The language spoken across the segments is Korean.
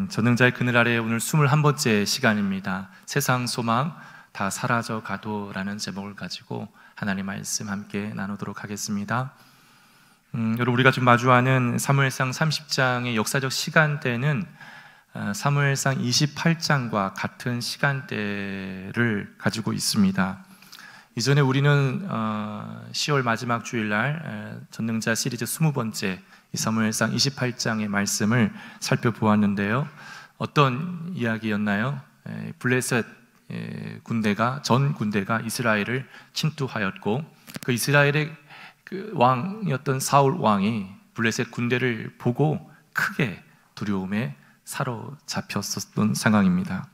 전능자의 그늘 아래 오늘 21번째 시간입니다. 세상 소망 다 사라져 가도라는 제목을 가지고 하나님 말씀 함께 나누도록 하겠습니다. 여러분, 우리가 지금 마주하는 사무엘상 30장의 역사적 시간대는 사무엘상 28장과 같은 시간대를 가지고 있습니다. 이전에 우리는 10월 마지막 주일날 전능자 시리즈 20번째 이 사무엘상 28장의 말씀을 살펴보았는데요. 어떤 이야기였나요? 블레셋 군대가, 전 군대가 이스라엘을 침투하였고, 그 이스라엘의 그 왕이었던 사울 왕이 블레셋 군대를 보고 크게 두려움에 사로잡혔었던 상황입니다.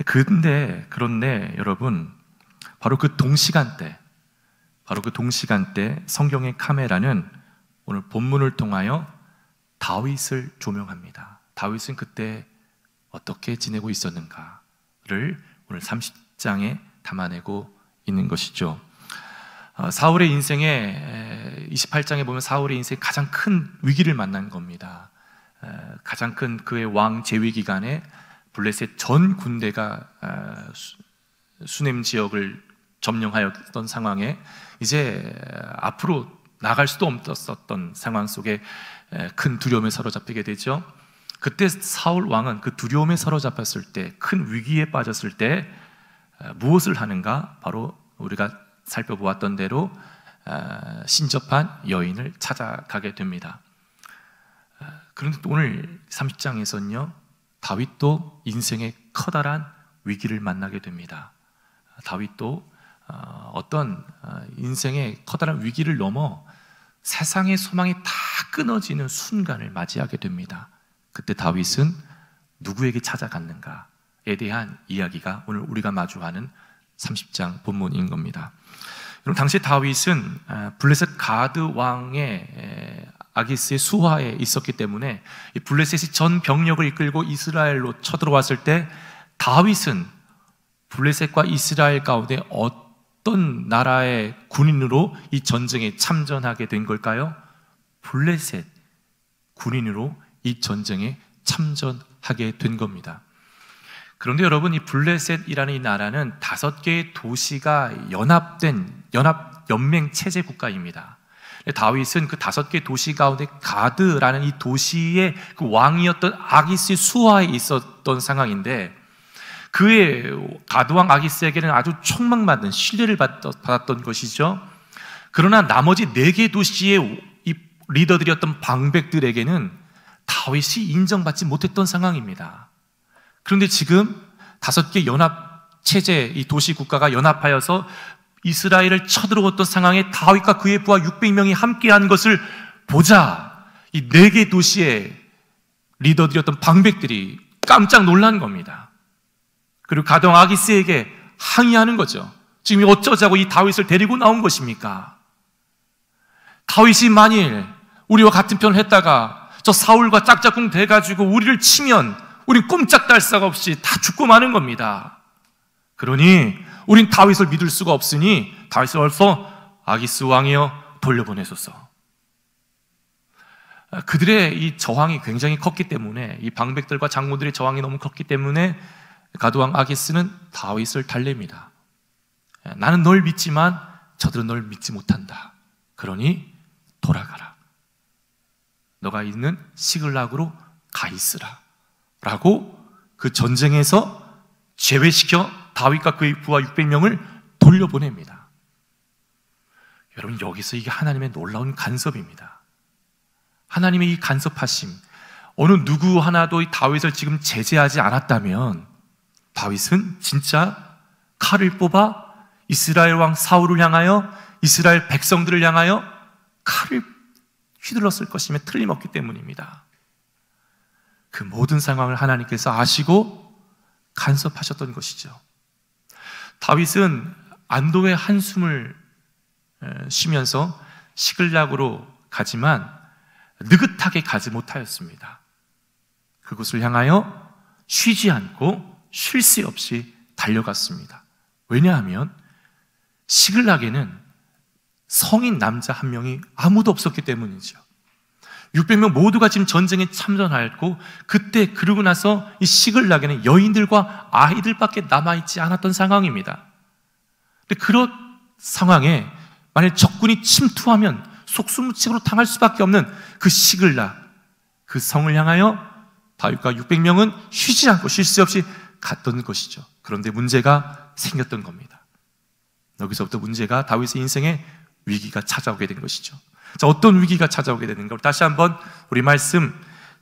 그런데 여러분, 바로 그 동시간대 성경의 카메라는 오늘 본문을 통하여 다윗을 조명합니다. 다윗은 그때 어떻게 지내고 있었는가를 오늘 30장에 담아내고 있는 것이죠. 사울의 인생에 28장에 보면 사울의 인생에 가장 큰 위기를 만난 겁니다. 가장 큰 그의 왕 재위 기간에 블레셋 전 군대가 수넴 지역을 점령하였던 상황에 이제 앞으로 나갈 수도 없었던 상황 속에 큰 두려움에 사로잡히게 되죠. 그때 사울 왕은 그 두려움에 사로잡혔을 때, 큰 위기에 빠졌을 때 무엇을 하는가? 바로 우리가 살펴보았던 대로 신접한 여인을 찾아가게 됩니다. 그런데 오늘 30장에서는요, 다윗도 인생의 커다란 위기를 만나게 됩니다. 다윗도 어떤 인생의 커다란 위기를 넘어 세상의 소망이 다 끊어지는 순간을 맞이하게 됩니다. 그때 다윗은 누구에게 찾아갔는가에 대한 이야기가 오늘 우리가 마주하는 30장 본문인 겁니다. 여러분, 당시 다윗은 블레셋 가드 왕의 아기스의 수하에 있었기 때문에 이 블레셋이 전 병력을 이끌고 이스라엘로 쳐들어왔을 때 다윗은 블레셋과 이스라엘 가운데 어떤 나라의 군인으로 이 전쟁에 참전하게 된 걸까요? 블레셋 군인으로 이 전쟁에 참전하게 된 겁니다. 그런데 여러분, 이 블레셋이라는 이 나라는 5개의 도시가 연맹 체제 국가입니다. 다윗은 그 5개의 도시 가운데 가드라는 이 도시의 그 왕이었던 아기스의 수하에 있었던 상황인데, 그의 가드왕 아기스에게는 아주 촉망받는 신뢰를 받았던 것이죠. 그러나 나머지 4개 도시의 이 리더들이었던 방백들에게는 다윗이 인정받지 못했던 상황입니다. 그런데 지금 5개 연합체제, 이 도시 국가가 연합하여서 이스라엘을 쳐들어왔던 상황에 다윗과 그의 부하 600명이 함께한 것을 보자 이 4개 도시의 리더들이었던 방백들이 깜짝 놀란 겁니다. 그리고 가드왕 아기스에게 항의하는 거죠. 지금 어쩌자고 이 다윗을 데리고 나온 것입니까? 다윗이 만일 우리와 같은 편을 했다가 저 사울과 짝짝꿍 돼가지고 우리를 치면 우린 꼼짝달싹 없이 다 죽고 마는 겁니다. 그러니 우린 다윗을 믿을 수가 없으니 다윗을 벌써 아기스 왕이여 돌려보내소서. 그들의 이 저항이 굉장히 컸기 때문에, 이 방백들과 장모들의 저항이 너무 컸기 때문에 가드왕 아기스는 다윗을 달랩니다. 나는 널 믿지만 저들은 널 믿지 못한다. 그러니 돌아가라. 너가 있는 시글락으로 가 있으라. 라고 그 전쟁에서 제외시켜 다윗과 그의 부하 600명을 돌려보냅니다. 여러분, 여기서 이게 하나님의 놀라운 간섭입니다. 하나님의 이 간섭하심, 어느 누구 하나도 이 다윗을 지금 제재하지 않았다면 다윗은 진짜 칼을 뽑아 이스라엘 왕 사울을 향하여, 이스라엘 백성들을 향하여 칼을 휘둘렀을 것임에 틀림없기 때문입니다. 그 모든 상황을 하나님께서 아시고 간섭하셨던 것이죠. 다윗은 안도의 한숨을 쉬면서 시글락으로 가지만 느긋하게 가지 못하였습니다. 그곳을 향하여 쉬지 않고 쉴 새 없이 달려갔습니다. 왜냐하면 시글락에는 성인 남자 한 명이 아무도 없었기 때문이죠. 600명 모두가 지금 전쟁에 참전하였고, 그때 그러고 나서 이 시글락에는 여인들과 아이들밖에 남아있지 않았던 상황입니다. 근데 그런 상황에 만약 적군이 침투하면 속수무책으로 당할 수밖에 없는 그 시글락, 그 성을 향하여 다윗과 600명은 쉬지 않고 쉴 새 없이 갔던 것이죠. 그런데 문제가 생겼던 겁니다. 여기서부터 문제가 다윗의 인생에 위기가 찾아오게 된 것이죠. 자, 어떤 위기가 찾아오게 되는가? 다시 한번 우리 말씀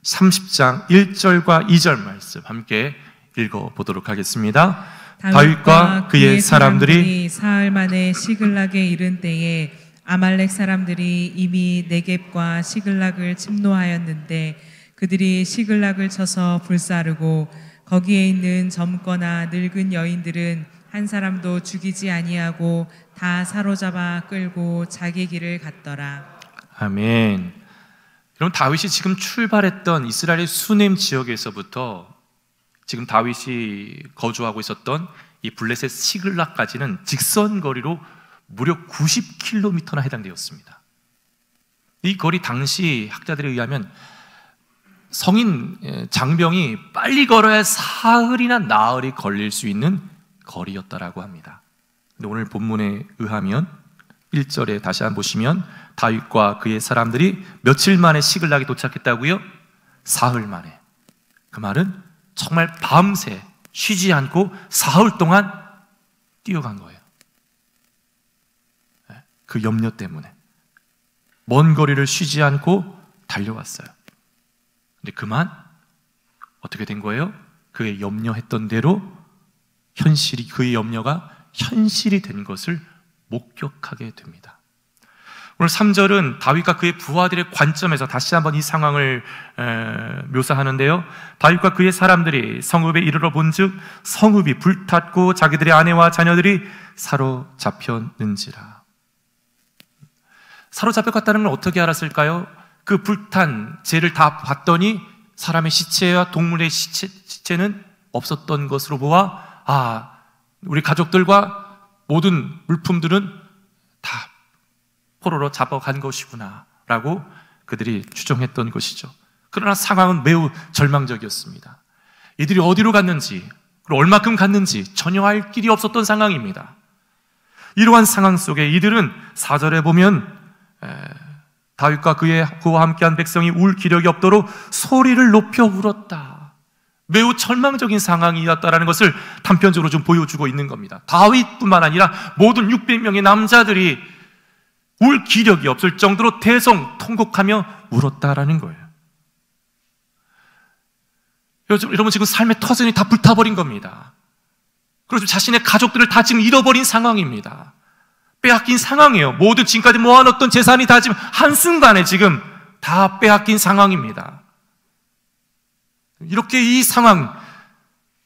30장 1절과 2절 말씀 함께 읽어보도록 하겠습니다. 다윗과 그의 사람들이 사흘 만에 시글락에 이른 때에 아말렉 사람들이 이미 네겝과 시글락을 침노하였는데 그들이 시글락을 쳐서 불사르고 거기에 있는 젊거나 늙은 여인들은 한 사람도 죽이지 아니하고 다 사로잡아 끌고 자기 길을 갔더라. 아멘. 그럼 다윗이 지금 출발했던 이스라엘의 수넴 지역에서부터 지금 다윗이 거주하고 있었던 이 블레셋 시글락까지는 직선 거리로 무려 90km나 해당되었습니다. 이 거리 당시 학자들에 의하면 성인 장병이 빨리 걸어야 사흘이나 나흘이 걸릴 수 있는 거리였다라고 합니다. 근데 오늘 본문에 의하면 1절에 다시 한번 보시면 다윗과 그의 사람들이 며칠 만에 시글락에 도착했다고요? 사흘 만에. 그 말은 정말 밤새 쉬지 않고 사흘 동안 뛰어간 거예요. 그 염려 때문에 먼 거리를 쉬지 않고 달려왔어요. 근데 그만 어떻게 된 거예요? 그의 염려했던 대로 그의 염려가 현실이 된 것을 목격하게 됩니다. 오늘 3절은 다윗과 그의 부하들의 관점에서 다시 한번 이 상황을 묘사하는데요. 다윗과 그의 사람들이 성읍에 이르러 본즉 성읍이 불탔고 자기들의 아내와 자녀들이 사로잡혔는지라. 사로잡혀갔다는 걸 어떻게 알았을까요? 그 불탄 재를 다 봤더니 사람의 시체와 동물의 시체는 없었던 것으로 보아 우리 가족들과 모든 물품들은 다 포로로 잡아간 것이구나 라고 그들이 추정했던 것이죠. 그러나 상황은 매우 절망적이었습니다. 이들이 어디로 갔는지, 그리고 얼마큼 갔는지 전혀 알 길이 없었던 상황입니다. 이러한 상황 속에 이들은 4절에 보면 다윗과 그와 함께한 백성이 울 기력이 없도록 소리를 높여 울었다. 매우 절망적인 상황이었다는 것을 단편적으로 좀 보여주고 있는 겁니다. 다윗뿐만 아니라 모든 600명의 남자들이 울 기력이 없을 정도로 대성통곡하며 울었다라는 거예요. 여러분 지금 삶의 터전이 다 불타버린 겁니다. 그리고 자신의 가족들을 다 지금 잃어버린 상황입니다. 빼앗긴 상황이에요. 모두 지금까지 모아놓던 재산이 다 지금 한순간에 지금 다 빼앗긴 상황입니다. 이렇게 이 상황,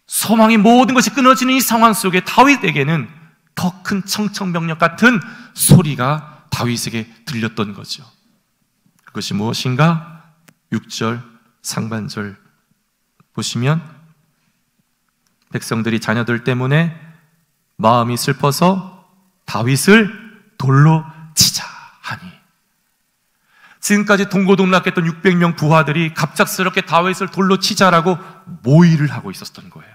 소망의 모든 것이 끊어지는 이 상황 속에 다윗에게는 더 큰 청천벽력 같은 소리가 다윗에게 들렸던 거죠. 그것이 무엇인가? 6절 상반절 보시면 백성들이 자녀들 때문에 마음이 슬퍼서 다윗을 돌로 치자 하니. 지금까지 동고동락했던 600명 부하들이 갑작스럽게 다윗을 돌로 치자라고 모의를 하고 있었던 거예요.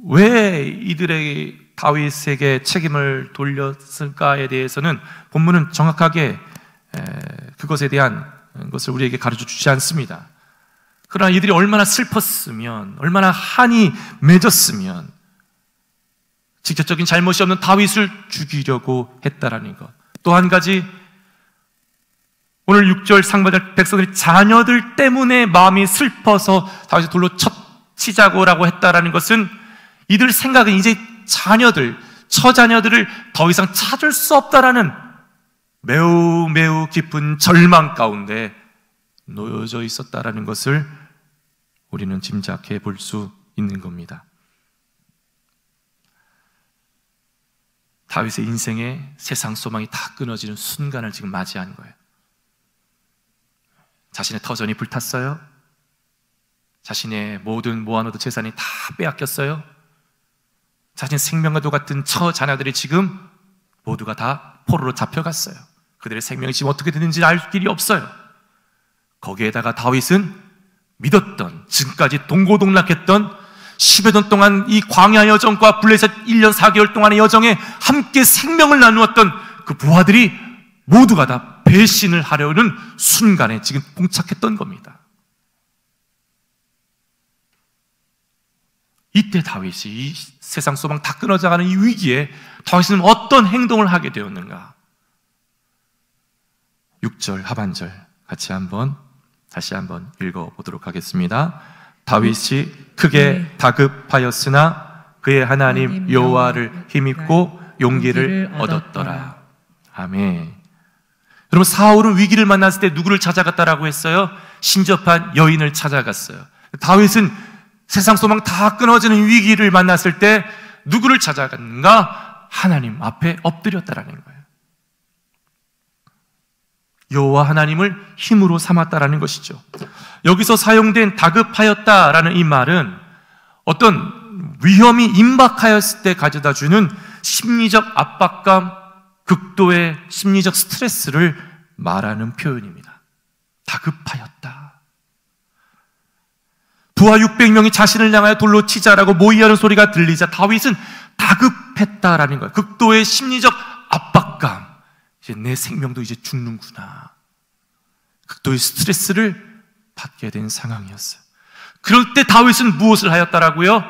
왜 이들의 다윗에게 책임을 돌렸을까에 대해서는 본문은 정확하게 그것에 대한 것을 우리에게 가르쳐 주지 않습니다. 그러나 이들이 얼마나 슬펐으면, 얼마나 한이 맺었으면 직접적인 잘못이 없는 다윗을 죽이려고 했다라는 것. 또 한 가지, 오늘 6절 상반절 백성들이 자녀들 때문에 마음이 슬퍼서 다윗을 돌로 치자고라고 했다라는 것은 이들 생각은 이제 처자녀들을 더 이상 찾을 수 없다라는 매우 매우 깊은 절망 가운데 놓여져 있었다라는 것을 우리는 짐작해 볼 수 있는 겁니다. 다윗의 인생에 세상 소망이 다 끊어지는 순간을 지금 맞이한 거예요. 자신의 터전이 불탔어요. 자신의 모든 모아놓은 재산이 다 빼앗겼어요. 자신의 생명과도 같은 처자녀들이 지금 모두가 다 포로로 잡혀갔어요. 그들의 생명이 지금 어떻게 되는지 알 길이 없어요. 거기에다가 다윗은 믿었던, 지금까지 동고동락했던 10여 년 동안 이 광야 여정과 블레셋 1년 4개월 동안의 여정에 함께 생명을 나누었던 그 부하들이 모두가 다 배신을 하려는 순간에 지금 봉착했던 겁니다. 이때 다윗이 이 세상 소망 다 끊어져가는 이 위기에 다윗은 어떤 행동을 하게 되었는가? 6절 하반절 다시 한번 읽어보도록 하겠습니다. 다윗이 크게 다급하였으나 그의 하나님 여호와를 힘입고 용기를 얻었더라. 아멘. 여러분, 사울은 위기를 만났을 때 누구를 찾아갔다라고 했어요? 신접한 여인을 찾아갔어요. 다윗은 세상 소망 다 끊어지는 위기를 만났을 때 누구를 찾아갔는가? 하나님 앞에 엎드렸다라는 거예요. 여호와 하나님을 힘으로 삼았다라는 것이죠. 여기서 사용된 다급하였다라는 이 말은 어떤 위험이 임박하였을 때 가져다주는 심리적 압박감, 극도의 심리적 스트레스를 말하는 표현입니다. 다급하였다. 부하 600명이 자신을 향하여 돌로 치자라고 모의하는 소리가 들리자 다윗은 다급했다라는 거예요. 극도의 심리적 압박감. 이제 내 생명도 이제 죽는구나. 극도의 스트레스를 받게 된 상황이었어요. 그럴 때 다윗은 무엇을 하였다라고요?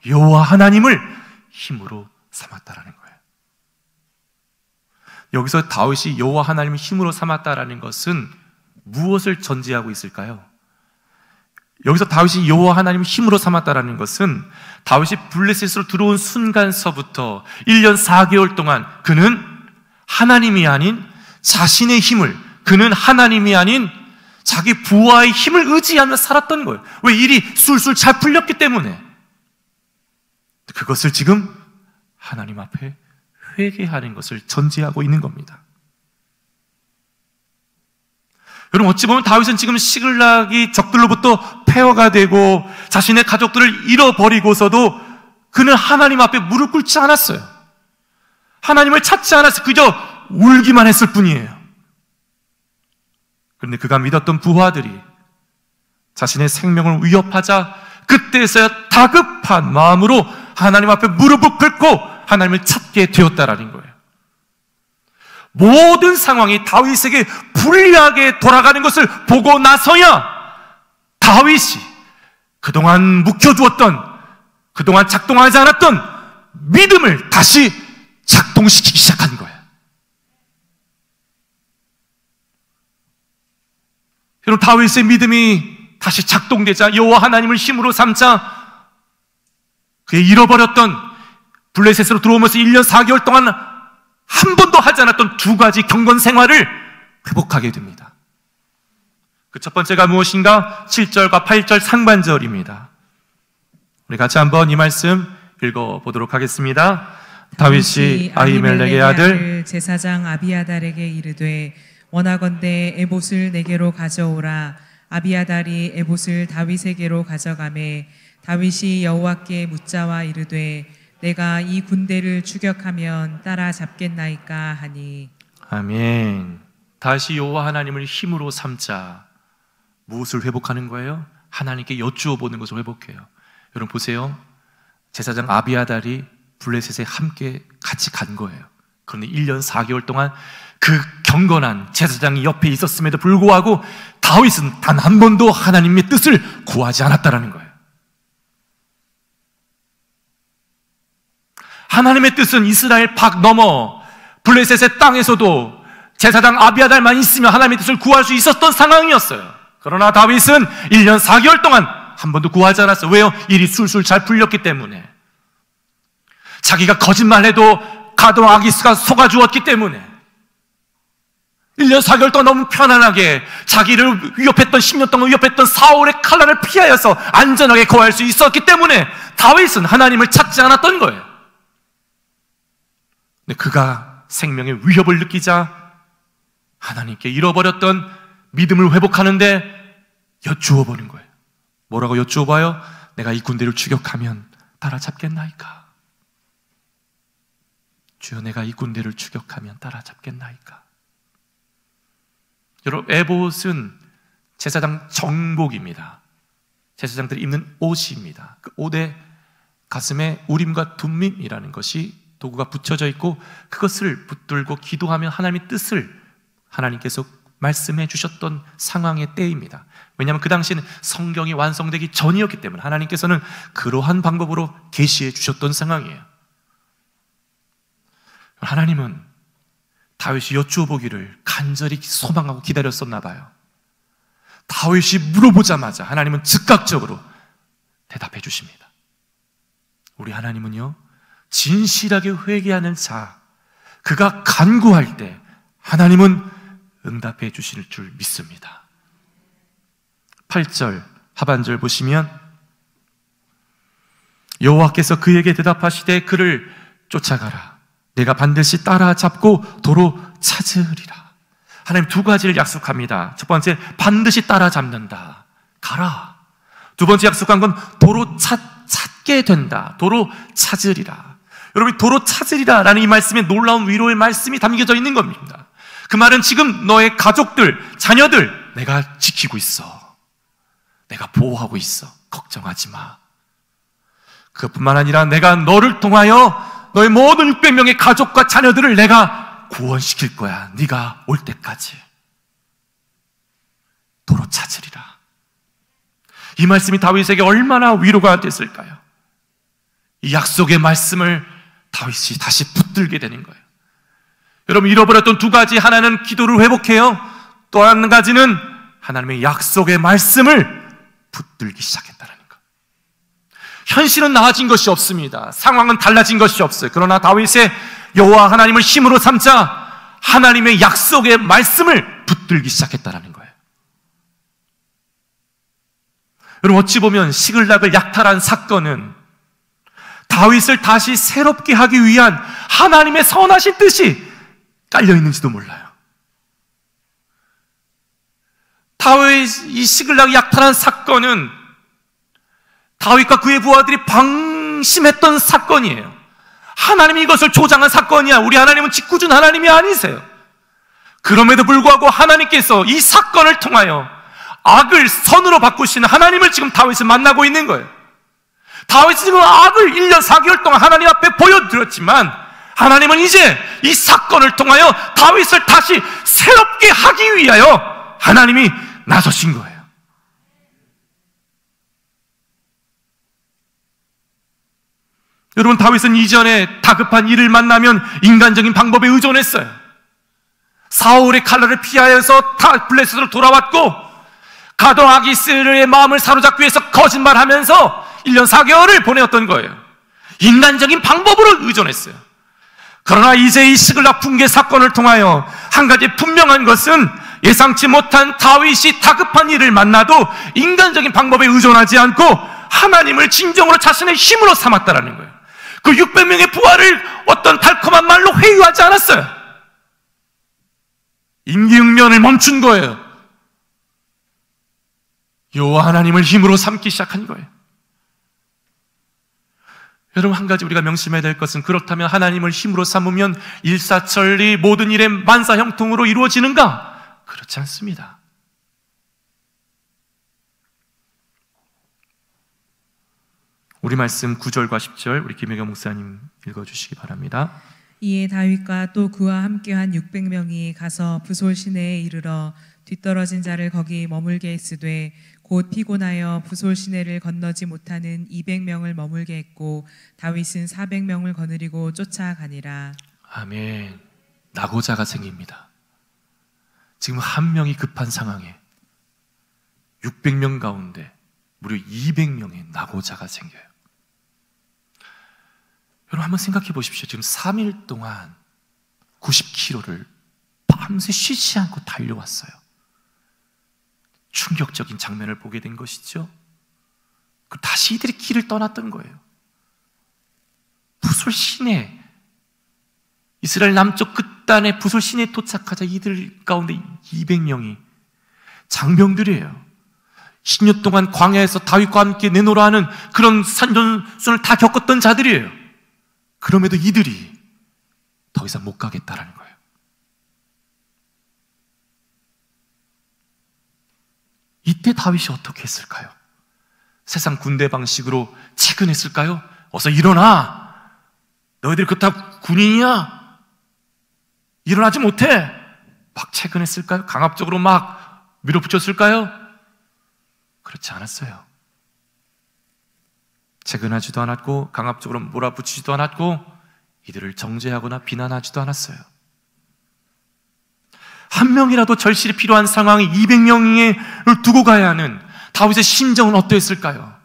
여호와 하나님을 힘으로 삼았다라는 거예요. 여기서 다윗이 여호와 하나님을 힘으로 삼았다라는 것은 무엇을 전제하고 있을까요? 여기서 다윗이 여호와 하나님을 힘으로 삼았다라는 것은 다윗이 블레셋으로 들어온 순간서부터 1년 4개월 동안 그는 하나님이 아닌 자신의 힘을, 그는 하나님이 아닌 자기 부하의 힘을 의지하며 살았던 거예요. 왜? 일이 술술 잘 풀렸기 때문에. 그것을 지금 하나님 앞에 회개하는 것을 전제하고 있는 겁니다. 여러분, 어찌 보면 다윗은 지금 시글락이 적들로부터 폐허가 되고 자신의 가족들을 잃어버리고서도 그는 하나님 앞에 무릎 꿇지 않았어요. 하나님을 찾지 않았어요. 그저 울기만 했을 뿐이에요. 그런데 그가 믿었던 부하들이 자신의 생명을 위협하자 그때서야 다급한 마음으로 하나님 앞에 무릎을 꿇고 하나님을 찾게 되었다라는 거예요. 모든 상황이 다윗에게 불리하게 돌아가는 것을 보고 나서야 다윗이 그동안 묵혀두었던, 그동안 작동하지 않았던 믿음을 다시 작동시키기 시작한 거예요. 여러분, 다윗의 믿음이 다시 작동되자, 여호와 하나님을 힘으로 삼자 그의 잃어버렸던, 블레셋으로 들어오면서 1년 4개월 동안 한 번도 하지 않았던 두 가지 경건 생활을 회복하게 됩니다. 그 첫 번째가 무엇인가? 7절과 8절 상반절입니다. 우리 같이 한번 이 말씀 읽어보도록 하겠습니다. 다윗이 아히멜렉의 아들 제사장 아비아달에게 이르되 원하건대 에봇을 내게로 가져오라. 아비아달이 에봇을 다윗에게로 가져가매 다윗이 여호와께 묻자와 이르되 내가 이 군대를 추격하면 따라잡겠나이까 하니. 아멘. 다시 여호와 하나님을 힘으로 삼자. 무엇을 회복하는 거예요? 하나님께 여쭈어 보는 것을 회복해요. 여러분 보세요. 제사장 아비아달이 블레셋에 함께 같이 간 거예요. 그런데 1년 4개월 동안 그 경건한 제사장이 옆에 있었음에도 불구하고 다윗은 단 한 번도 하나님의 뜻을 구하지 않았다라는 거예요. 하나님의 뜻은 이스라엘 밖 넘어 블레셋의 땅에서도 제사장 아비아달만 있으면 하나님의 뜻을 구할 수 있었던 상황이었어요. 그러나 다윗은 1년 4개월 동안 한 번도 구하지 않았어요. 왜요? 일이 술술 잘 풀렸기 때문에. 자기가 거짓말해도 가도 아기스가 속아주었기 때문에. 1년 4개월 동안 너무 편안하게 자기를 위협했던 10년 동안 위협했던 사울의 칼날을 피하여서 안전하게 거할 수 있었기 때문에 다윗은 하나님을 찾지 않았던 거예요. 근데 그가 생명의 위협을 느끼자 하나님께 잃어버렸던 믿음을 회복하는데 여쭈어 보는 거예요. 뭐라고 여쭈어 봐요? 내가 이 군대를 추격하면 따라잡겠나이까? 주여, 내가 이 군대를 추격하면 따라잡겠나이까? 여러분, 에봇은 제사장 정복입니다. 제사장들이 입는 옷입니다. 그 옷의 가슴에 우림과 둠밈이라는 것이 도구가 붙여져 있고, 그것을 붙들고 기도하면 하나님의 뜻을 하나님께서 말씀해 주셨던 상황의 때입니다. 왜냐하면 그 당시에는 성경이 완성되기 전이었기 때문에 하나님께서는 그러한 방법으로 계시해 주셨던 상황이에요. 하나님은 다윗이 여쭈어보기를 간절히 소망하고 기다렸었나 봐요. 다윗이 물어보자마자 하나님은 즉각적으로 대답해 주십니다. 우리 하나님은요, 진실하게 회개하는 자, 그가 간구할 때 하나님은 응답해 주실 줄 믿습니다. 8절 하반절 보시면, 여호와께서 그에게 대답하시되 그를 쫓아가라. 내가 반드시 따라잡고 도로 찾으리라. 하나님 두 가지를 약속합니다. 첫 번째, 반드시 따라잡는다. 가라. 두 번째 약속한 건 도로 찾게 된다. 도로 찾으리라. 여러분, 도로 찾으리라 라는 이 말씀에 놀라운 위로의 말씀이 담겨져 있는 겁니다. 그 말은 지금 너의 가족들, 자녀들 내가 지키고 있어. 내가 보호하고 있어. 걱정하지 마. 그것뿐만 아니라 내가 너를 통하여 너의 모든 600명의 가족과 자녀들을 내가 구원시킬 거야. 네가 올 때까지. 도로 찾으리라. 이 말씀이 다윗에게 얼마나 위로가 됐을까요? 이 약속의 말씀을 다윗이 다시 붙들게 되는 거예요. 여러분, 잃어버렸던 두 가지, 하나는 기도를 회복해요. 또 한 가지는 하나님의 약속의 말씀을 붙들기 시작했다는 것. 현실은 나아진 것이 없습니다. 상황은 달라진 것이 없어요. 그러나 다윗의 여호와 하나님을 힘으로 삼자 하나님의 약속의 말씀을 붙들기 시작했다는 거예요. 여러분, 어찌 보면 시글락을 약탈한 사건은 다윗을 다시 새롭게 하기 위한 하나님의 선하신 뜻이 깔려 있는지도 몰라요. 다윗이 시글락 약탈한 사건은 다윗과 그의 부하들이 방심했던 사건이에요. 하나님이 이것을 조장한 사건이야. 우리 하나님은 짓궂은 하나님이 아니세요. 그럼에도 불구하고 하나님께서 이 사건을 통하여 악을 선으로 바꾸시는 하나님을 지금 다윗은 만나고 있는 거예요. 다윗은 지금 악을 1년 4개월 동안 하나님 앞에 보여드렸지만 하나님은 이제 이 사건을 통하여 다윗을 다시 새롭게 하기 위하여 하나님이 나서신 거예요. 여러분, 다윗은 이전에 다급한 일을 만나면 인간적인 방법에 의존했어요. 사울의 칼날을 피하여서 블레셋으로 돌아왔고, 가동 아기스의 마음을 사로잡기 위해서 거짓말하면서 1년 4개월을 보내었던 거예요. 인간적인 방법으로 의존했어요. 그러나 이제 이 시글락 붕괴 사건을 통하여 한 가지 분명한 것은 예상치 못한 다윗이 다급한 일을 만나도 인간적인 방법에 의존하지 않고 하나님을 진정으로 자신의 힘으로 삼았다는 거예요. 그 600명의 부하를 어떤 달콤한 말로 회유하지 않았어요. 임기응변을 멈춘 거예요. 여호와 하나님을 힘으로 삼기 시작한 거예요. 여러분, 한 가지 우리가 명심해야 될 것은, 그렇다면 하나님을 힘으로 삼으면 일사천리 모든 일에 만사형통으로 이루어지는가? 그렇지 않습니다. 우리 말씀 9절과 10절 우리 김혜경 목사님 읽어주시기 바랍니다. 이에 다윗과 또 그와 함께한 600명이 가서 부솔 시내에 이르러 뒤떨어진 자를 거기 머물게 했으되 곧 피곤하여 부솔 시내를 건너지 못하는 200명을 머물게 했고 다윗은 400명을 거느리고 쫓아가니라. 아멘. 낙오자가 생깁니다. 지금 한 명이 급한 상황에 600명 가운데 무려 200명의 낙오자가 생겨요. 여러분, 한번 생각해 보십시오. 지금 3일 동안 90km를 밤새 쉬지 않고 달려왔어요. 충격적인 장면을 보게 된 것이죠. 다시 이들이 길을 떠났던 거예요. 부솔 시내, 이스라엘 남쪽 끝단의 부솔 시내에 도착하자 이들 가운데 200명이 장병들이에요. 10년 동안 광야에서 다윗과 함께 내노라 하는 그런 산전순을 다 겪었던 자들이에요. 그럼에도 이들이 더 이상 못 가겠다라는 거예요. 다윗이 어떻게 했을까요? 세상 군대 방식으로 채근했을까요? 어서 일어나! 너희들 그렇다고 군인이야? 일어나지 못해! 막 채근했을까요? 강압적으로 막 밀어붙였을까요? 그렇지 않았어요. 채근하지도 않았고 강압적으로 몰아붙이지도 않았고 이들을 정죄하거나 비난하지도 않았어요. 한 명이라도 절실히 필요한 상황이 200명을 두고 가야 하는 다윗의 심정은 어떠했을까요?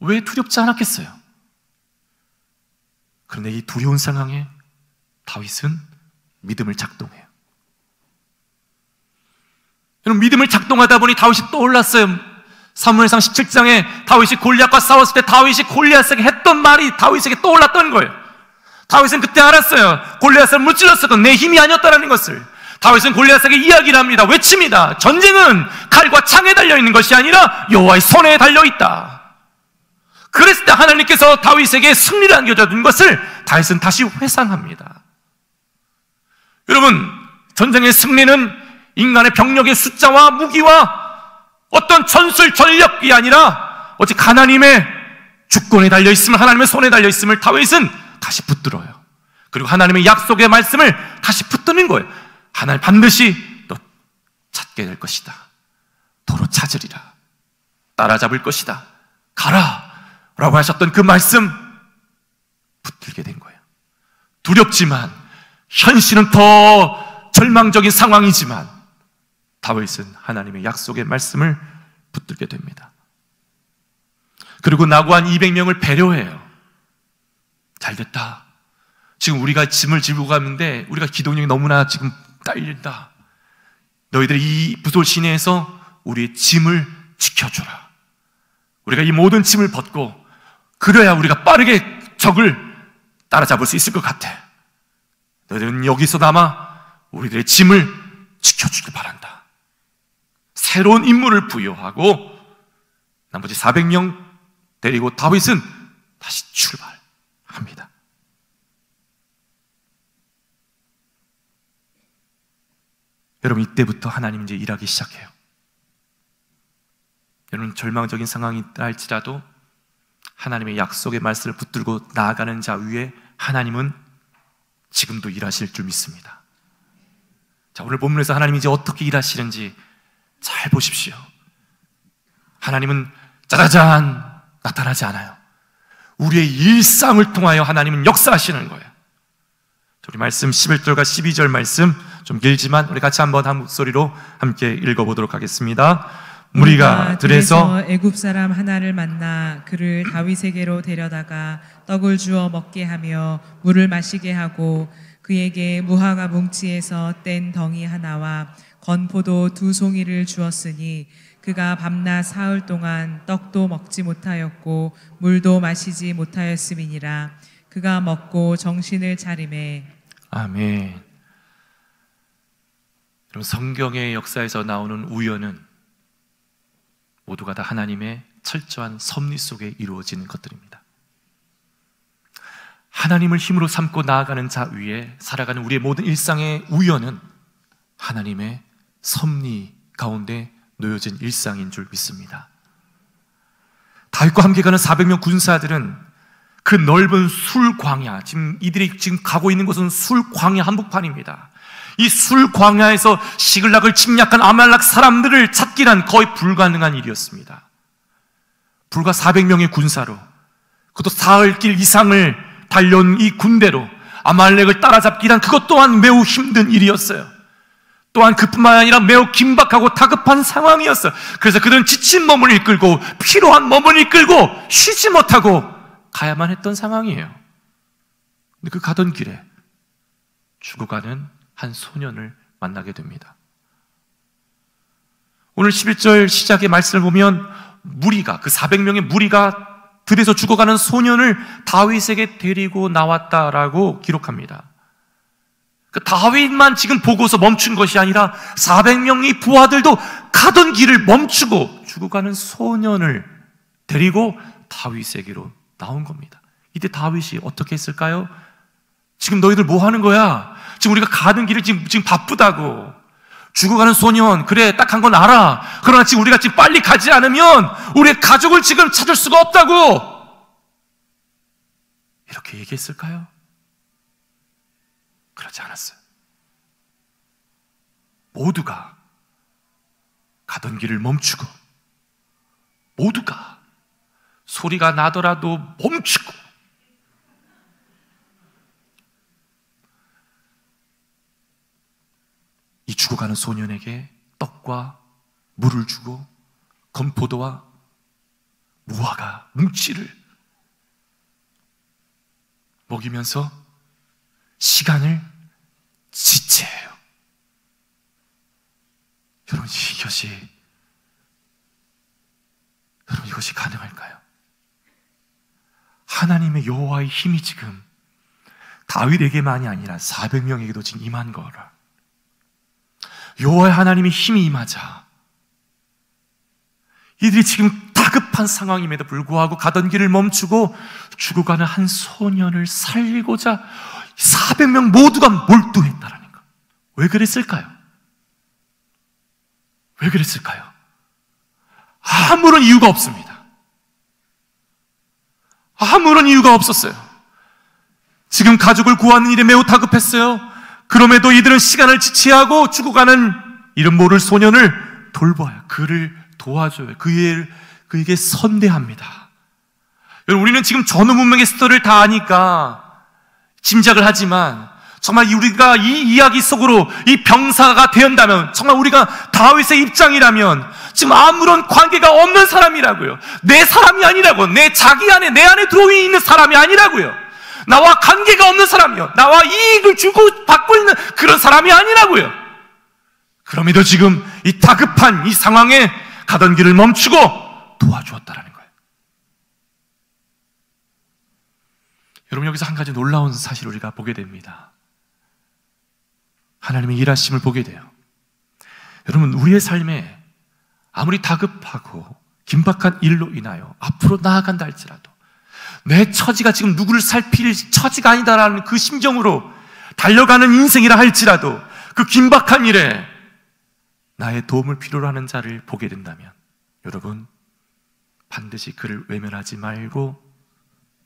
왜 두렵지 않았겠어요? 그런데 이 두려운 상황에 다윗은 믿음을 작동해요. 여러분, 믿음을 작동하다 보니 다윗이 떠올랐어요. 사무엘상 17장에 다윗이 골리앗과 싸웠을 때 다윗이 골리앗에게 했던 말이 다윗에게 떠올랐던 거예요. 다윗은 그때 알았어요. 골리앗을 무찔렀었던 내 힘이 아니었다는 것을. 다윗은 골리앗에게 이야기를 합니다. 외칩니다. 전쟁은 칼과 창에 달려있는 것이 아니라 여호와의 손에 달려있다. 그랬을 때 하나님께서 다윗에게 승리를 안겨준 것을 다윗은 다시 회상합니다. 여러분, 전쟁의 승리는 인간의 병력의 숫자와 무기와 어떤 전술 전력이 아니라 오직 하나님의 주권에 달려있음을, 하나님의 손에 달려있음을 다윗은 다시 붙들어요. 그리고 하나님의 약속의 말씀을 다시 붙드는 거예요. 하나님 반드시 너 찾게 될 것이다. 도로 찾으리라. 따라잡을 것이다. 가라 라고 하셨던 그 말씀 붙들게 된 거예요. 두렵지만, 현실은 더 절망적인 상황이지만 다윗은 하나님의 약속의 말씀을 붙들게 됩니다. 그리고 나고한 200명을 배려해요. 잘됐다. 지금 우리가 짐을 지고 가는데 우리가 기동력이 너무나 지금 딸린다. 너희들이 이 부솔 시내에서 우리의 짐을 지켜줘라. 우리가 이 모든 짐을 벗고 그래야 우리가 빠르게 적을 따라잡을 수 있을 것 같아. 너희들은 여기서 남아 우리들의 짐을 지켜주길 바란다. 새로운 임무를 부여하고 나머지 400명 데리고 다윗은 다시 출발합니다. 여러분, 이때부터 하나님이 이제 일하기 시작해요. 여러분, 절망적인 상황이 있다 할지라도 하나님의 약속의 말씀을 붙들고 나아가는 자 위에 하나님은 지금도 일하실 줄 믿습니다. 자, 오늘 본문에서 하나님이 이제 어떻게 일하시는지 잘 보십시오. 하나님은 짜자잔 나타나지 않아요. 우리의 일상을 통하여 하나님은 역사하시는 거예요. 우리 말씀 11절과 12절 말씀 좀 길지만 우리 같이 한번 한 목소리로 함께 읽어보도록 하겠습니다. 무리가 들에서 애굽 사람 하나를 만나 그를 다윗에게로 데려다가 떡을 주어 먹게 하며 물을 마시게 하고 그에게 무화과 뭉치에서 뗀 덩이 하나와 건포도 2송이를 주었으니 그가 밤낮 사흘 동안 떡도 먹지 못하였고 물도 마시지 못하였음이니라. 그가 먹고 정신을 차리매. 아멘. 여러분, 성경의 역사에서 나오는 우연은 모두가 다 하나님의 철저한 섭리 속에 이루어지는 것들입니다. 하나님을 힘으로 삼고 나아가는 자 위에 살아가는 우리의 모든 일상의 우연은 하나님의 섭리 가운데 놓여진 일상인 줄 믿습니다. 다윗과 함께 가는 400명 군사들은 그 넓은 술 광야, 이들이 지금 가고 있는 곳은 술 광야 한복판입니다. 이 술 광야에서 시글락을 침략한 아말렉 사람들을 찾기란 거의 불가능한 일이었습니다. 불과 400명의 군사로, 그것도 사흘길 이상을 달려온 이 군대로 아말렉을 따라잡기란 그것 또한 매우 힘든 일이었어요. 또한 그뿐만 아니라 매우 긴박하고 다급한 상황이었어요. 그래서 그들은 지친 몸을 이끌고 피로한 몸을 이끌고 쉬지 못하고 가야만 했던 상황이에요. 근데 그 가던 길에 죽어가는 한 소년을 만나게 됩니다. 오늘 11절 시작의 말씀을 보면 무리가, 그 400명의 무리가 들에서 죽어가는 소년을 다윗에게 데리고 나왔다라고 기록합니다. 그 다윗만 지금 보고서 멈춘 것이 아니라 400명의 부하들도 가던 길을 멈추고 죽어가는 소년을 데리고 다윗에게로 나온 겁니다. 이때 다윗이 어떻게 했을까요? 지금 너희들 뭐 하는 거야? 지금 우리가 가는 길을 지금 바쁘다고. 죽어가는 소년, 그래, 딱 한 건 알아. 그러나 지금 우리가 지금 빨리 가지 않으면 우리의 가족을 지금 찾을 수가 없다고. 이렇게 얘기했을까요? 그렇지 않았어요. 모두가 가던 길을 멈추고, 모두가 소리가 나더라도 멈추고, 이 죽어가는 소년에게 떡과 물을 주고 건포도와 무화과 뭉치를 먹이면서 시간을 지체해요. 여러분, 이것이 가능할까요? 하나님의 여호와의 힘이 지금 다윗에게만이 아니라 400명에게도 지금 임한 거라. 여호와의 하나님의 힘이 임하자 이들이 지금 다급한 상황임에도 불구하고 가던 길을 멈추고 죽어가는 한 소년을 살리고자 400명 모두가 몰두했다라는 것. 왜 그랬을까요? 왜 그랬을까요? 아무런 이유가 없습니다. 아무런 이유가 없었어요. 지금 가족을 구하는 일에 매우 다급했어요. 그럼에도 이들은 시간을 지체하고 죽어가는 이름 모를 소년을 돌봐요. 그를 도와줘요. 그에게 선대합니다. 여러분, 우리는 지금 전후 문명의 스토리를 다 아니까 짐작을 하지만 정말 우리가 이 이야기 속으로 이 병사가 되었다면, 정말 우리가 다윗의 입장이라면 지금 아무런 관계가 없는 사람이라고요. 내 사람이 아니라고. 내 자기 안에, 내 안에 들어와 있는 사람이 아니라고요. 나와 관계가 없는 사람이요. 나와 이익을 주고 받고 있는 그런 사람이 아니라고요. 그럼에도 지금 이 다급한 이 상황에 가던 길을 멈추고 도와주었다라는 거예요. 여러분, 여기서 한 가지 놀라운 사실을 우리가 보게 됩니다. 하나님의 일하심을 보게 돼요. 여러분, 우리의 삶에 아무리 다급하고 긴박한 일로 인하여 앞으로 나아간다 할지라도 내 처지가 지금 누구를 살필 처지가 아니다라는 그 심정으로 달려가는 인생이라 할지라도 그 긴박한 일에 나의 도움을 필요로 하는 자를 보게 된다면 여러분, 반드시 그를 외면하지 말고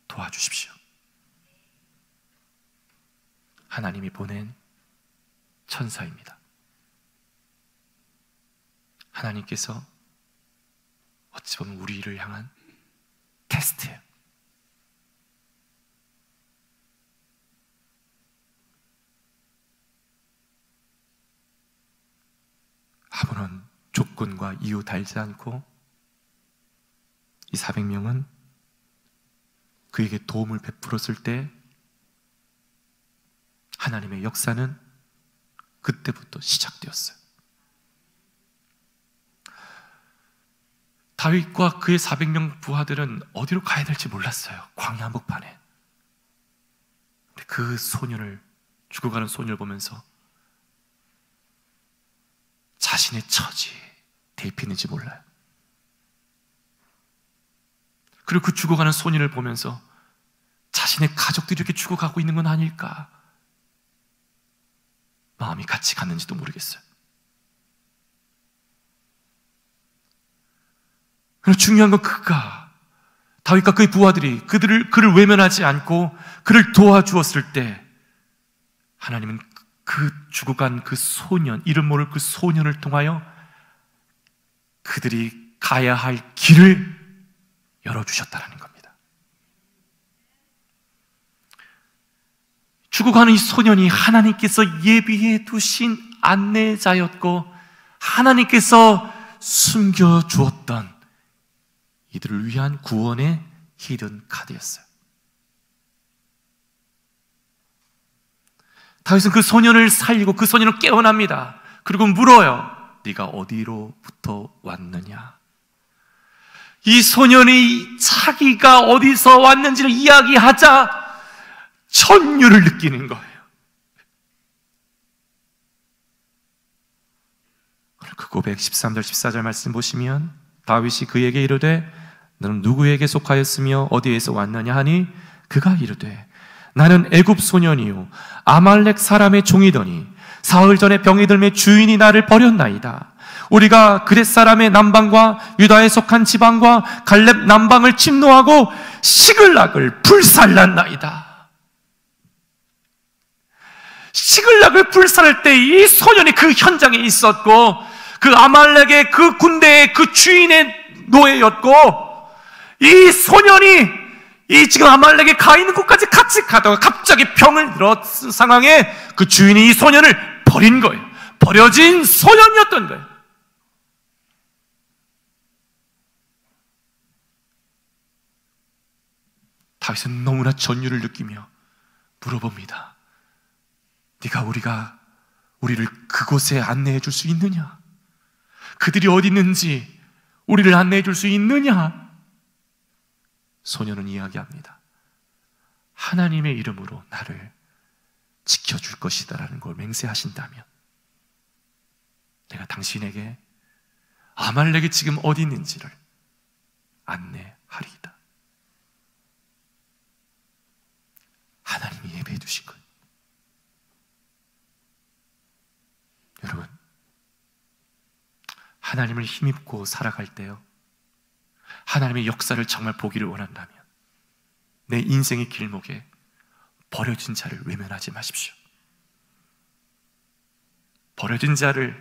도와주십시오. 하나님이 보낸 천사입니다. 하나님께서 어찌 보면 우리를 향한 테스트예요. 아무런 조건과 이유 달지 않고 이 400명은 그에게 도움을 베풀었을 때 하나님의 역사는 그때부터 시작되었어요. 다윗과 그의 400명 부하들은 어디로 가야 될지 몰랐어요. 광야 한복판에. 근데 그 소년을, 죽어가는 소년을 보면서 자신의 처지에 대입했는지 몰라요. 그리고 그 죽어가는 소년을 보면서 자신의 가족들이 이렇게 죽어가고 있는 건 아닐까 마음이 같이 갔는지도 모르겠어요. 그러나 중요한 건 다윗과 그의 부하들이 그를 외면하지 않고 그를 도와주었을 때 하나님은 그 죽어간 그 소년, 이름 모를 그 소년을 통하여 그들이 가야 할 길을 열어주셨다는 겁니다. 죽어가는 이 소년이 하나님께서 예비해 두신 안내자였고 하나님께서 숨겨주었던 이들을 위한 구원의 히든 카드였어요. 다윗은 그 소년을 살리고 그 소년을 깨어납니다. 그리고 물어요. 네가 어디로부터 왔느냐? 이 소년이 자기가 어디서 왔는지를 이야기하자 천류를 느끼는 거예요. 그 고백 13절 14절 말씀 보시면 다윗이 그에게 이르되 너는 누구에게 속하였으며 어디에서 왔느냐 하니 그가 이르되 나는 애굽 소년이요 아말렉 사람의 종이더니 사흘 전에 병이 들매 주인이 나를 버렸나이다. 우리가 그렛 사람의 남방과 유다에 속한 지방과 갈렙 남방을 침노하고 시글락을 불살랐나이다. 시글락을 불살할 때 이 소년이 그 현장에 있었고, 그 아말렉의 그 군대의 그 주인의 노예였고, 이 소년이 이 지금 아말렉에 가 있는 곳까지 같이 가다가 갑자기 병을 들었은 상황에 그 주인이 이 소년을 버린 거예요. 버려진 소년이었던 거예요. 다윗은 너무나 전율을 느끼며 물어봅니다. 네가 우리를 그곳에 안내해 줄 수 있느냐? 그들이 어디 있는지 우리를 안내해 줄 수 있느냐? 소년은 이야기합니다. 하나님의 이름으로 나를 지켜줄 것이다라는 걸 맹세하신다면 내가 당신에게 아말렉이 지금 어디 있는지를 안내하리이다. 하나님이 예배해 두신 거예요. 여러분, 하나님을 힘입고 살아갈 때요, 하나님의 역사를 정말 보기를 원한다면 내 인생의 길목에 버려진 자를 외면하지 마십시오. 버려진 자를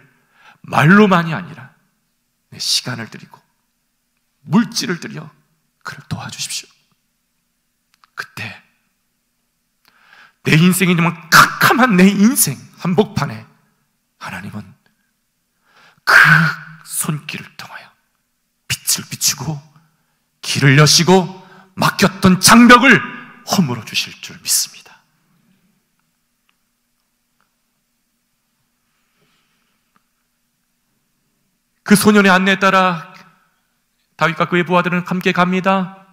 말로만이 아니라 내 시간을 들이고 물질을 들여 그를 도와주십시오. 그때 내 인생이 정말 캄캄한 내 인생 한복판에 하나님은 그 손길을 통하여 빛을 비추고 길을 여시고 막혔던 장벽을 허물어 주실 줄 믿습니다. 그 소년의 안내에 따라 다윗과 그의 부하들은 함께 갑니다.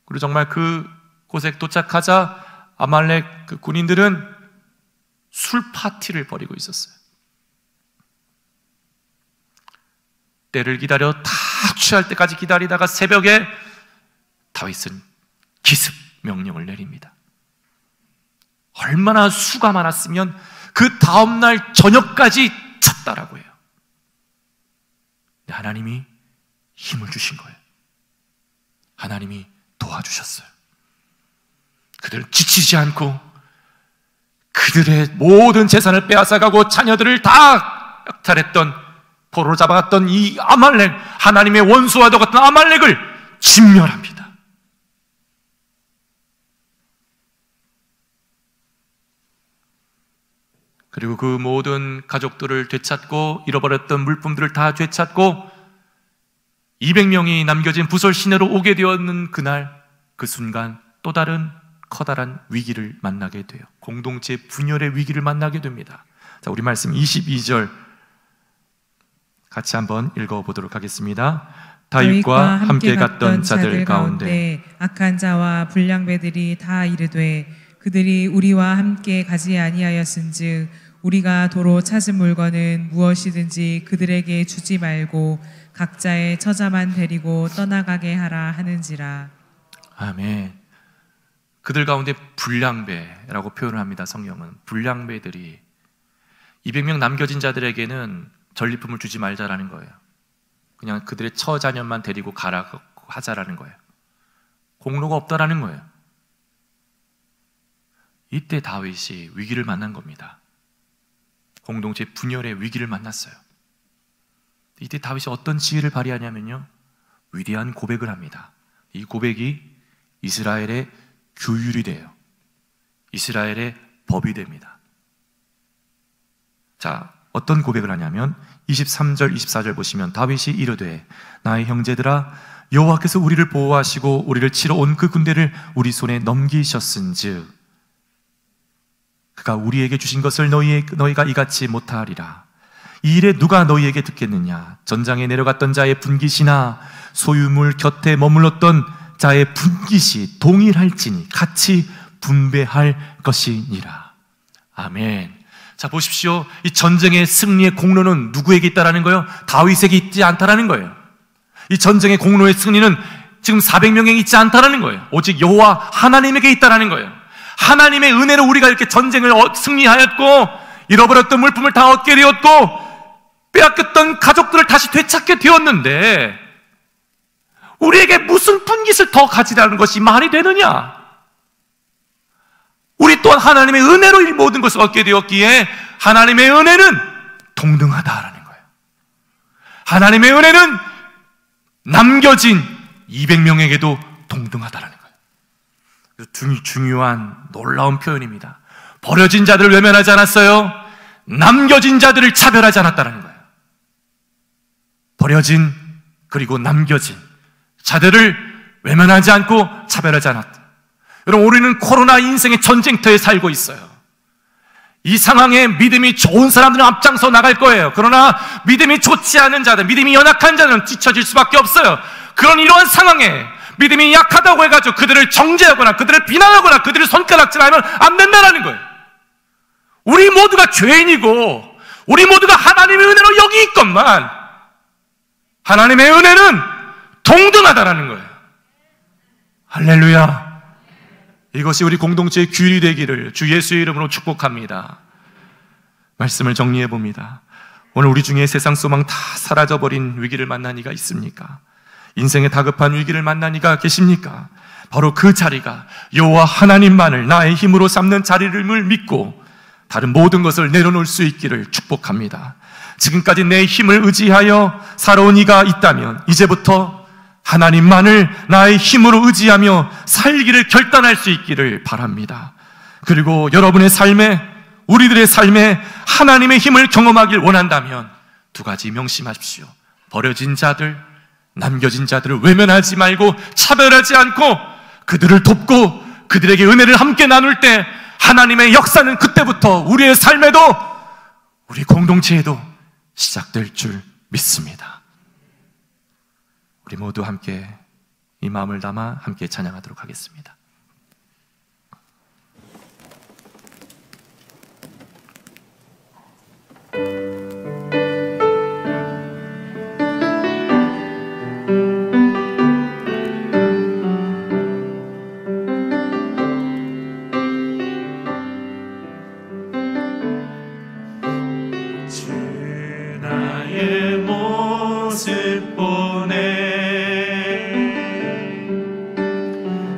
그리고 정말 그 곳에 도착하자 아말렉 그 군인들은 술 파티를 벌이고 있었어요. 때를 기다려 다 취할 때까지 기다리다가 새벽에 다윗은 기습 명령을 내립니다. 얼마나 수가 많았으면 그 다음날 저녁까지 찼다라고 해요. 하나님이 힘을 주신 거예요. 하나님이 도와주셨어요. 그들은 지치지 않고 그들의 모든 재산을 빼앗아가고 자녀들을 다 약탈했던, 포로로 잡아갔던 이 아말렉, 하나님의 원수와도 같은 아말렉을 진멸합니다. 그리고 그 모든 가족들을 되찾고 잃어버렸던 물품들을 다 되찾고 200명이 남겨진 부설 시내로 오게 되었는 그날, 그 순간 또 다른 커다란 위기를 만나게 돼요. 공동체 분열의 위기를 만나게 됩니다. 자, 우리 말씀 22절 같이 한번 읽어보도록 하겠습니다. 다윗과 함께 갔던 자들 가운데 악한 자와 불량배들이 다 이르되 그들이 우리와 함께 가지 아니하였은즉 우리가 도로 찾은 물건은 무엇이든지 그들에게 주지 말고 각자의 처자만 데리고 떠나가게 하라 하는지라. 아멘. 그들 가운데 불량배라고 표현을 합니다. 성경은 불량배들이 200명 남겨진 자들에게는 전리품을 주지 말자라는 거예요. 그냥 그들의 처자녀만 데리고 가라고 하자라는 거예요. 공로가 없다라는 거예요. 이때 다윗이 위기를 만난 겁니다. 공동체 분열의 위기를 만났어요. 이때 다윗이 어떤 지혜를 발휘하냐면요, 위대한 고백을 합니다. 이 고백이 이스라엘의 규율이 돼요. 이스라엘의 법이 됩니다. 자, 어떤 고백을 하냐면 23절, 24절 보시면 다윗이 이르되 나의 형제들아 여호와께서 우리를 보호하시고 우리를 치러 온 그 군대를 우리 손에 넘기셨은즉 그가 우리에게 주신 것을 너희가 이같이 못하리라. 이 일에 누가 너희에게 듣겠느냐? 전장에 내려갔던 자의 분깃이나 소유물 곁에 머물렀던 자의 분깃이 동일할지니 같이 분배할 것이니라. 아멘. 자, 보십시오. 이 전쟁의 승리의 공로는 누구에게 있다라는 거예요? 다윗에게 있지 않다라는 거예요. 이 전쟁의 공로의 승리는 지금 400명에게 있지 않다라는 거예요. 오직 여호와 하나님에게 있다라는 거예요. 하나님의 은혜로 우리가 이렇게 전쟁을 승리하였고 잃어버렸던 물품을 다 얻게 되었고 빼앗겼던 가족들을 다시 되찾게 되었는데 우리에게 무슨 분깃을 더 가지라는 것이 말이 되느냐? 우리 또한 하나님의 은혜로 이 모든 것을 얻게 되었기에 하나님의 은혜는 동등하다라는 거예요. 하나님의 은혜는 남겨진 200명에게도 동등하다라는 거예요. 중요한 놀라운 표현입니다. 버려진 자들을 외면하지 않았어요. 남겨진 자들을 차별하지 않았다는 거예요. 버려진 그리고 남겨진 자들을 외면하지 않고 차별하지 않았다. 여러분, 우리는 코로나 인생의 전쟁터에 살고 있어요. 이 상황에 믿음이 좋은 사람들은 앞장서 나갈 거예요. 그러나 믿음이 좋지 않은 자들, 믿음이 연약한 자들은 뒤처질 수밖에 없어요. 그런 이러한 상황에 믿음이 약하다고 해가지고 그들을 정죄하거나 그들을 비난하거나 그들을 손가락질하면 안 된다는 거예요. 우리 모두가 죄인이고 우리 모두가 하나님의 은혜로 여기 있건만 하나님의 은혜는 동등하다라는 거예요. 할렐루야. 이것이 우리 공동체의 규율이 되기를 주 예수의 이름으로 축복합니다. 말씀을 정리해 봅니다. 오늘 우리 중에 세상 소망 다 사라져버린 위기를 만난 이가 있습니까? 인생의 다급한 위기를 만난 이가 계십니까? 바로 그 자리가 여호와 하나님만을 나의 힘으로 삼는 자리를 믿고 다른 모든 것을 내려놓을 수 있기를 축복합니다. 지금까지 내 힘을 의지하여 살아온 이가 있다면 이제부터 하나님만을 나의 힘으로 의지하며 살기를 결단할 수 있기를 바랍니다. 그리고 여러분의 삶에, 우리들의 삶에 하나님의 힘을 경험하길 원한다면 두 가지 명심하십시오. 버려진 자들, 남겨진 자들을 외면하지 말고 차별하지 않고 그들을 돕고 그들에게 은혜를 함께 나눌 때 하나님의 역사는 그때부터 우리의 삶에도 우리 공동체에도 시작될 줄 믿습니다. 우리 모두 함께 이 마음을 담아 함께 찬양하도록 하겠습니다.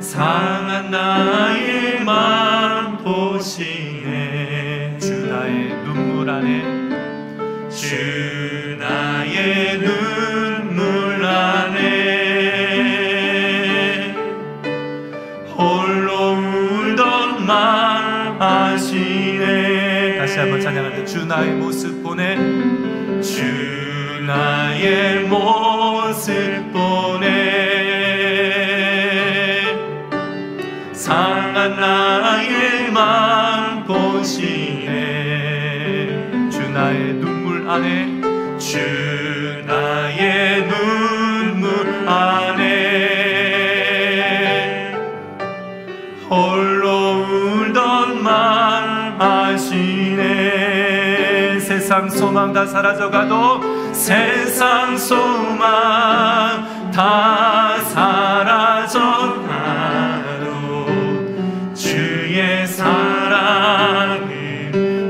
상한 나의 마음 보시네. 주 나의 눈물 안에, 주 나의 눈물 안에 홀로 울던 마음 아시네. 다시 한번 찬양할 때 주 나의 모습 보내, 주 나의 모습 보내. 상한 나의 마음 보시네. 주 나의 눈물 안에, 주 나의 눈물 안에 홀로 울던 마음 아시네. 세상 소망 다 사라져가도, 세상 소망 다 사라져가도 주의 사랑은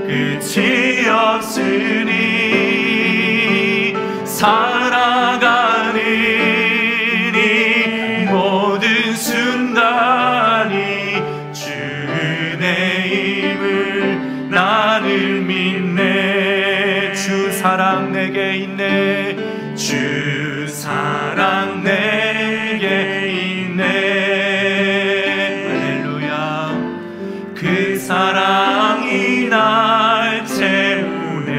끝이 없으니 살아가는 이 모든 순간이 주의 힘을 나를 믿네. 주 사랑 내게 있네, 주 사랑 내게 있네. 할렐루야. 그 사랑이 날 채우네.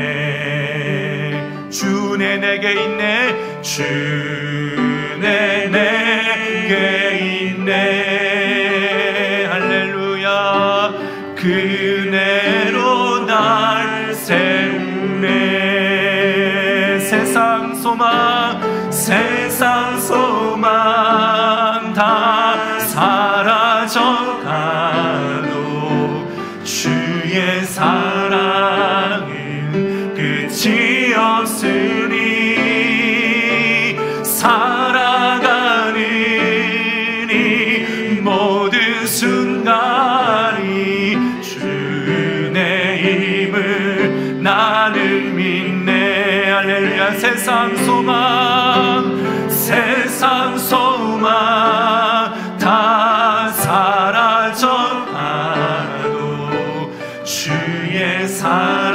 주 은혜 내게 있네, 주 은혜 내게 있네. 할렐루야. 그 은혜로 날 세우네. 세상 소망, 세상 소망 다 사라져가도 주의 사랑은 끝이 없으니 살아가는 이 모든 순간이 주의 힘을 세상 소망 다 사라져가도 주의 사랑